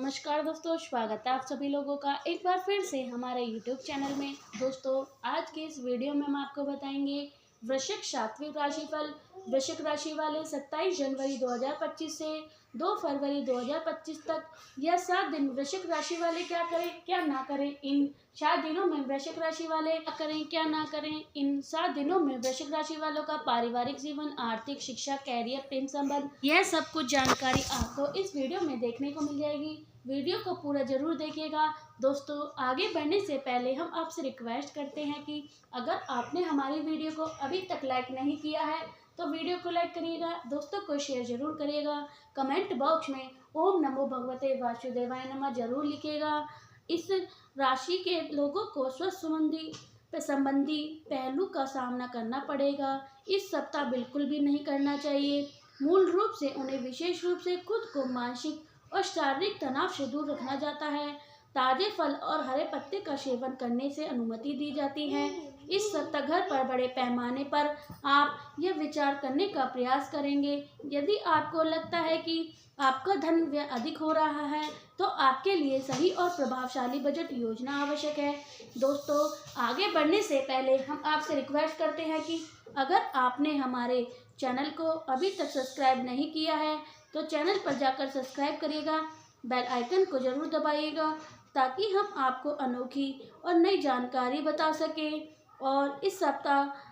नमस्कार दोस्तों, स्वागत है आप सभी लोगों का एक बार फिर से हमारे YouTube चैनल में। दोस्तों, आज के इस वीडियो में हम आपको बताएंगे वृश्चिक सात्विक राशिफल। वृश्चिक राशि वाले 27 जनवरी 2025 से 2 फरवरी 2025 तक यह 7 दिन वृश्चिक राशि वाले क्या करें क्या ना करें। इन 7 दिनों में वृश्चिक राशि वाले क्या करें क्या ना करें। इन 7 दिनों में वृश्चिक राशि वालों का पारिवारिक जीवन, आर्थिक, शिक्षा, कैरियर, प्रेम संबंध, यह सब कुछ जानकारी आपको इस वीडियो में देखने को मिल जाएगी। वीडियो को पूरा जरूर देखिएगा। दोस्तों, आगे बढ़ने से पहले हम आपसे रिक्वेस्ट करते हैं कि अगर आपने हमारी वीडियो को अभी तक लाइक नहीं किया है तो वीडियो को लाइक करिएगा, दोस्तों को शेयर जरूर करिएगा। कमेंट बॉक्स में ओम नमो भगवते वासुदेवाय नमः जरूर लिखिएगा। इस राशि के लोगों को स्वास्थ्य संबंधी पहलू का सामना करना पड़ेगा। इस सप्ताह बिल्कुल भी नहीं करना चाहिए। मूल रूप से उन्हें विशेष रूप से खुद को मानसिक और शारीरिक तनाव से दूर रखना जाता है। ताजे फल और हरे पत्ते का सेवन करने से अनुमति दी जाती है। इस सप्ताह घर पर बड़े पैमाने पर आप यह विचार करने का प्रयास करेंगे। यदि आपको लगता है कि आपका धन व्यय अधिक हो रहा है तो आपके लिए सही और प्रभावशाली बजट योजना आवश्यक है। दोस्तों, आगे बढ़ने से पहले हम आपसे रिक्वेस्ट करते हैं कि अगर आपने हमारे चैनल को अभी तक सब्सक्राइब नहीं किया है तो चैनल पर जाकर सब्सक्राइब करिएगा, बेल आइकन को जरूर दबाइएगा ताकि हम आपको अनोखी और नई जानकारी बता सकें। और इस सप्ताह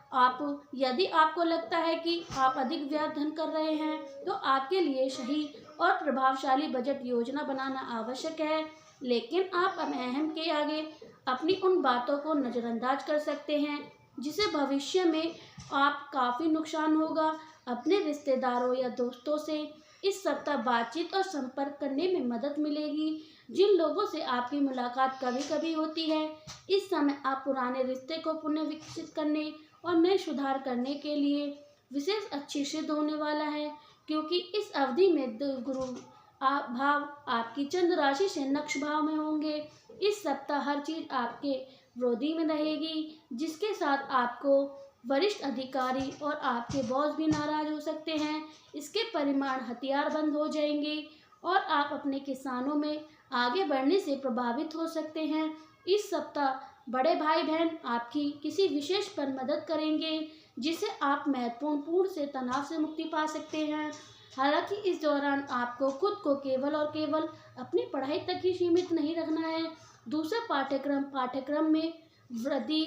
यदि आपको लगता है कि आप अधिक व्यय धन कर रहे हैं तो आपके लिए सही और प्रभावशाली बजट योजना बनाना आवश्यक है। लेकिन आप अहम के आगे अपनी उन बातों को नज़रअंदाज कर सकते हैं जिसे भविष्य में आप काफ़ी नुकसान होगा। अपने रिश्तेदारों या दोस्तों से इस सप्ताह बातचीत और संपर्क करने में मदद मिलेगी। जिन लोगों से आपकी मुलाकात कभी कभी होती है, इस समय आप पुराने रिश्ते को पुनः विकसित करने और नए सुधार करने के लिए विशेष अच्छी सिद्ध होने वाला है, क्योंकि इस अवधि में गुरु भाव आपकी चंद्र राशि से नक्ष भाव में होंगे। इस सप्ताह हर चीज आपके विरोधी में रहेगी, जिसके साथ आपको वरिष्ठ अधिकारी और आपके बॉस भी नाराज हो सकते हैं। इसके परिमाण हथियार बंद हो जाएंगे और आप अपने किसानों में आगे बढ़ने से प्रभावित हो सकते हैं। इस सप्ताह बड़े भाई बहन आपकी किसी विशेष पर मदद करेंगे, जिसे आप महत्वपूर्ण से तनाव से मुक्ति पा सकते हैं। हालांकि इस दौरान आपको खुद को केवल और केवल अपनी पढ़ाई तक ही सीमित नहीं रखना है। दूसरे पाठ्यक्रम में वृद्धि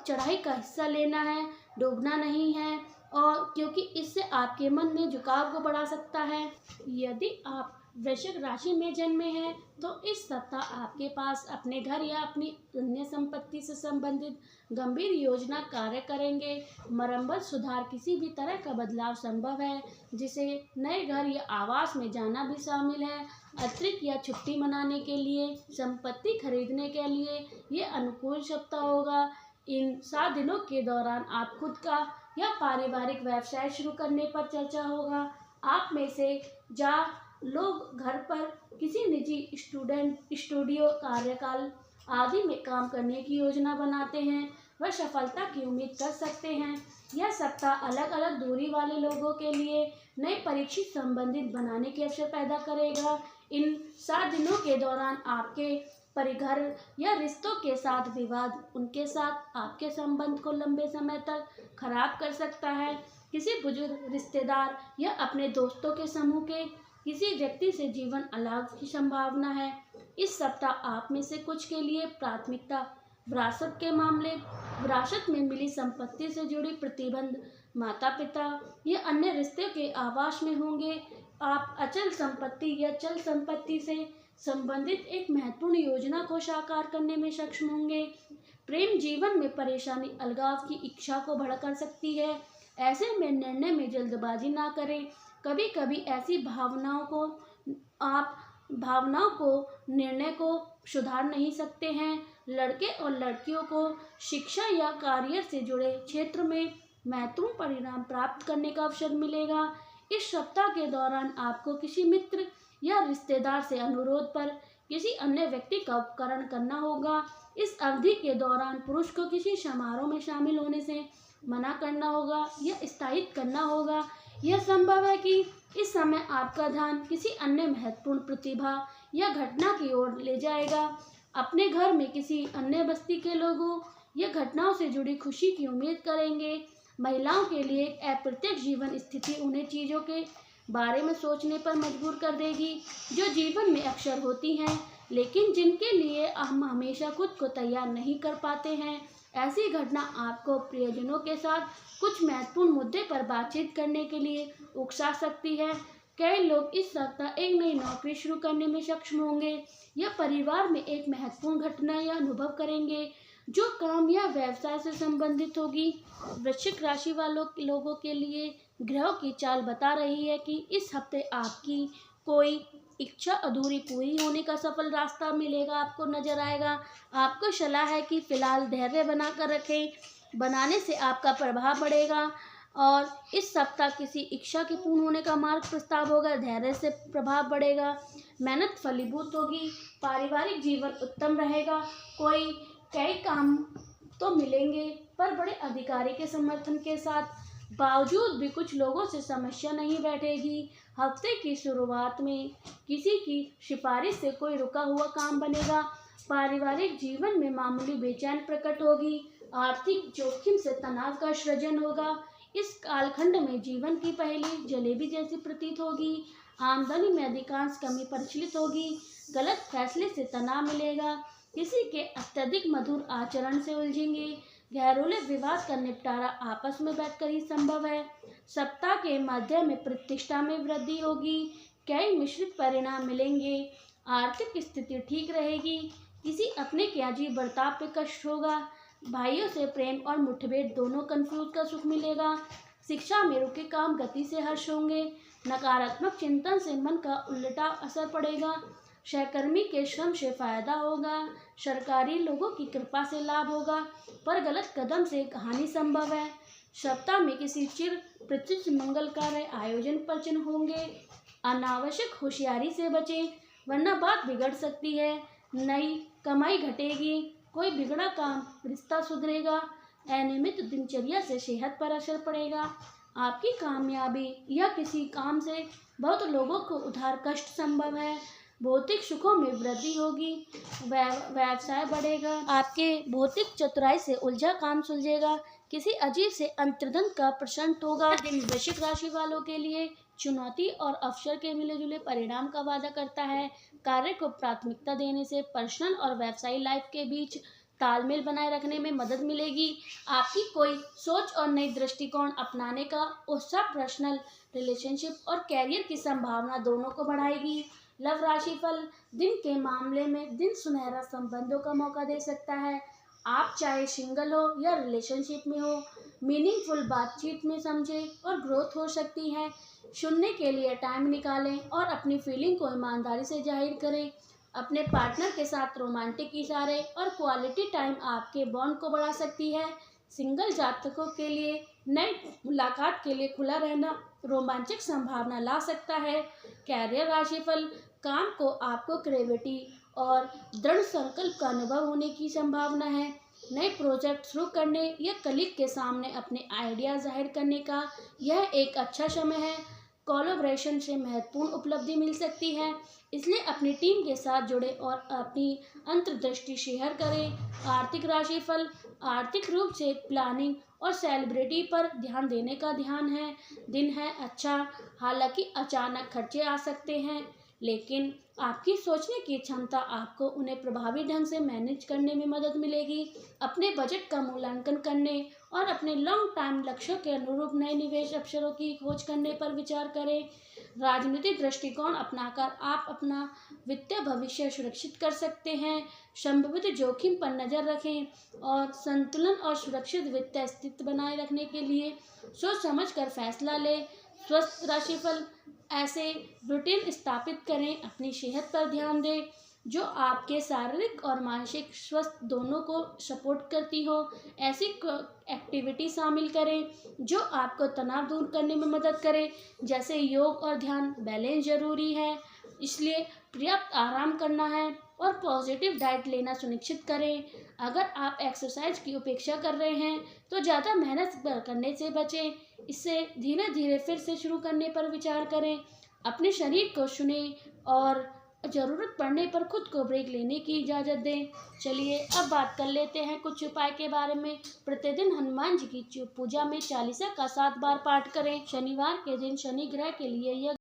चढ़ाई का हिस्सा लेना है, डूबना नहीं है, और क्योंकि इससे आपके मन में झुकाव को बढ़ा सकता है। यदि आप वृश्चिक राशि में जन्मे हैं तो इस सप्ताह आपके पास अपने घर या अपनी अन्य संपत्ति से संबंधित गंभीर योजना कार्य करेंगे। मरम्मत, सुधार, किसी भी तरह का बदलाव संभव है, जिसे नए घर या आवास में जाना भी शामिल है। अतिरिक्त या छुट्टी मनाने के लिए, संपत्ति खरीदने के लिए ये अनुकूल सप्ताह होगा। इन 7 दिनों के दौरान आप खुद का या पारिवारिक व्यवसाय शुरू करने पर चर्चा होगा। आप में से लोग घर पर किसी निजी स्टूडियो, कार्यकाल आदि में काम करने की योजना बनाते हैं, वह सफलता की उम्मीद कर सकते हैं। यह सप्ताह अलग अलग दूरी वाले लोगों के लिए नए परीक्षित संबंधित बनाने के अवसर पैदा करेगा। इन 7 दिनों के दौरान आपके परिघर या रिश्तों के साथ विवाद उनके साथ आपके संबंध को लंबे समय तक खराब कर सकता है। किसी बुजुर्ग रिश्तेदार या अपने दोस्तों के समूह के किसी व्यक्ति से जीवन अलग की संभावना है। इस सप्ताह आप में से कुछ के लिए प्राथमिकता विरासत के मामले, विरासत में मिली संपत्ति से जुड़ी प्रतिबंध, माता पिता या अन्य रिश्ते के आवास में होंगे। आप अचल संपत्ति या चल संपत्ति से संबंधित एक महत्वपूर्ण योजना को साकार करने में सक्षम होंगे। प्रेम जीवन में परेशानी अलगाव की इच्छा को भड़का सकती है। ऐसे में निर्णय में जल्दबाजी ना करें। कभी कभी ऐसी भावनाओं को निर्णय को सुधार नहीं सकते हैं। लड़के और लड़कियों को शिक्षा या करियर से जुड़े क्षेत्र में महत्वपूर्ण परिणाम प्राप्त करने का अवसर मिलेगा। इस सप्ताह के दौरान आपको किसी मित्र या रिश्तेदार से अनुरोध पर किसी अन्य व्यक्ति का उपकरण करना होगा। इस अवधि के दौरान पुरुष को किसी समारोह में शामिल होने से मना करना होगा या स्थगित करना होगा। यह संभव है कि इस समय आपका ध्यान किसी अन्य महत्वपूर्ण प्रतिभा या घटना की ओर ले जाएगा। अपने घर में किसी अन्य बस्ती के लोगों या घटनाओं से जुड़ी खुशी की उम्मीद करेंगे। महिलाओं के लिए एक अप्रत्यक्ष जीवन स्थिति उन्हें चीज़ों के बारे में सोचने पर मजबूर कर देगी जो जीवन में अक्सर होती हैं, लेकिन जिनके लिए हम हमेशा खुद को तैयार नहीं कर पाते हैं। ऐसी घटना आपको प्रियजनों के साथ कुछ महत्वपूर्ण मुद्दे पर बातचीत करने के लिए उकसा सकती है। कई लोग इस सप्ताह एक नई नौकरी शुरू करने में सक्षम होंगे या परिवार में एक महत्वपूर्ण घटना या अनुभव करेंगे जो काम या व्यवसाय से संबंधित होगी। वृश्चिक राशि वालों लोगों के लिए ग्रहों की चाल बता रही है कि इस हफ्ते आपकी कोई इच्छा अधूरी पूरी होने का सफल रास्ता मिलेगा, आपको नजर आएगा। आपको सलाह है कि फिलहाल धैर्य बनाकर रखें, बनाने से आपका प्रभाव बढ़ेगा और इस सप्ताह किसी इच्छा के पूर्ण होने का मार्ग प्रस्ताव होगा। धैर्य से प्रभाव बढ़ेगा, मेहनत फलीभूत होगी, पारिवारिक जीवन उत्तम रहेगा। कई काम तो मिलेंगे पर बड़े अधिकारी के समर्थन के साथ, बावजूद भी कुछ लोगों से समस्या नहीं बैठेगी। हफ्ते की शुरुआत में किसी की सिफारिश से कोई रुका हुआ काम बनेगा। पारिवारिक जीवन में मामूली बेचैन प्रकट होगी। आर्थिक जोखिम से तनाव का सृजन होगा। इस कालखंड में जीवन की पहेली जलेबी जैसी प्रतीत होगी। आमदनी में अधिकांश कमी प्रचलित होगी। गलत फैसले से तनाव मिलेगा। किसी के अत्यधिक मधुर आचरण से उलझेंगे। घरेलू विवाद का निपटारा आपस में बैठकर ही संभव है। सप्ताह के मध्य में प्रतिष्ठा में वृद्धि होगी। कई मिश्रित परिणाम मिलेंगे। आर्थिक स्थिति ठीक रहेगी। किसी अपने के अजीब बर्ताव पे कष्ट होगा। भाइयों से प्रेम और मुठभेड़ दोनों कंफ्यूज का सुख मिलेगा। शिक्षा में रुके काम गति से हर्ष होंगे। नकारात्मक चिंतन से मन का उल्टा असर पड़ेगा। सहकर्मी के श्रम से फायदा होगा। सरकारी लोगों की कृपा से लाभ होगा, पर गलत कदम से हानि संभव है। सप्ताह में किसी चिर प्रतिष्ठित मंगल कार्य आयोजन पर चिन्ह होंगे। अनावश्यक होशियारी से बचें, वरना बात बिगड़ सकती है। नई कमाई घटेगी। कोई बिगड़ा काम रिश्ता सुधरेगा। अनियमित दिनचर्या से सेहत पर असर पड़ेगा। आपकी कामयाबी या किसी काम से बहुत लोगों को उधार कष्ट संभव है। भौतिक सुखों में वृद्धि होगी। व्यवसाय बढ़ेगा। आपके भौतिक चतुराई से उलझा काम सुलझेगा। किसी अजीब से अंतर्द्वंद का प्रश्न होगा। दिन वृश्चिक राशि वालों के लिए चुनौती और अवसर के मिले जुले परिणाम का वादा करता है। कार्य को प्राथमिकता देने से पर्सनल और व्यवसायिक लाइफ के बीच तालमेल बनाए रखने में मदद मिलेगी। आपकी कोई सोच और नई दृष्टिकोण अपनाने का उत्साह पर्सनल रिलेशनशिप और कैरियर की संभावना दोनों को बढ़ाएगी। लव राशिफल, दिन के मामले में दिन सुनहरा संबंधों का मौका दे सकता है। आप चाहे सिंगल हो या रिलेशनशिप में हो, मीनिंगफुल बातचीत में समझें और ग्रोथ हो सकती है। सुनने के लिए टाइम निकालें और अपनी फीलिंग को ईमानदारी से जाहिर करें। अपने पार्टनर के साथ रोमांटिक इशारे और क्वालिटी टाइम आपके बॉन्ड को बढ़ा सकती है। सिंगल जातकों के लिए नई मुलाकात के लिए खुला रहना रोमांचक संभावना ला सकता है। कैरियर राशिफल, काम को आपको क्रिएटिविटी और दृढ़ संकल्प का अनुभव होने की संभावना है। नए प्रोजेक्ट शुरू करने या कलीग के सामने अपने आइडिया जाहिर करने का यह एक अच्छा समय है। कोलैबोरेशन से महत्वपूर्ण उपलब्धि मिल सकती है, इसलिए अपनी टीम के साथ जुड़े और अपनी अंतर्दृष्टि शेयर करें। आर्थिक राशिफल, आर्थिक रूप से प्लानिंग और सेलिब्रिटी पर ध्यान देने का दिन है अच्छा। हालांकि अचानक खर्चे आ सकते हैं, लेकिन आपकी सोचने की क्षमता आपको उन्हें प्रभावी ढंग से मैनेज करने में मदद मिलेगी। अपने बजट का मूल्यांकन करने और अपने लॉन्ग टाइम लक्ष्यों के अनुरूप नए निवेश अवसरों की खोज करने पर विचार करें। राजनीतिक दृष्टिकोण अपनाकर आप अपना वित्तीय भविष्य सुरक्षित कर सकते हैं। संभावित जोखिम पर नजर रखें और संतुलन और सुरक्षित वित्तीय स्थिति बनाए रखने के लिए सोच समझकर फैसला लें। स्वस्थ राशिफल, ऐसे रूटीन स्थापित करें, अपनी सेहत पर ध्यान दें जो आपके शारीरिक और मानसिक स्वास्थ्य दोनों को सपोर्ट करती हो। ऐसी एक्टिविटी शामिल करें जो आपको तनाव दूर करने में मदद करे, जैसे योग और ध्यान। बैलेंस जरूरी है, इसलिए पर्याप्त आराम करना है और पॉजिटिव डाइट लेना सुनिश्चित करें। अगर आप एक्सरसाइज की उपेक्षा कर रहे हैं तो ज़्यादा मेहनत करने से बचें। इससे धीरे धीरे फिर से शुरू करने पर विचार करें। अपने शरीर को सुनें और ज़रूरत पड़ने पर खुद को ब्रेक लेने की इजाज़त दें। चलिए अब बात कर लेते हैं कुछ उपाय के बारे में। प्रतिदिन हनुमान जी की पूजा में चालीसा का 7 बार पाठ करें। शनिवार के दिन शनि ग्रह के लिए यह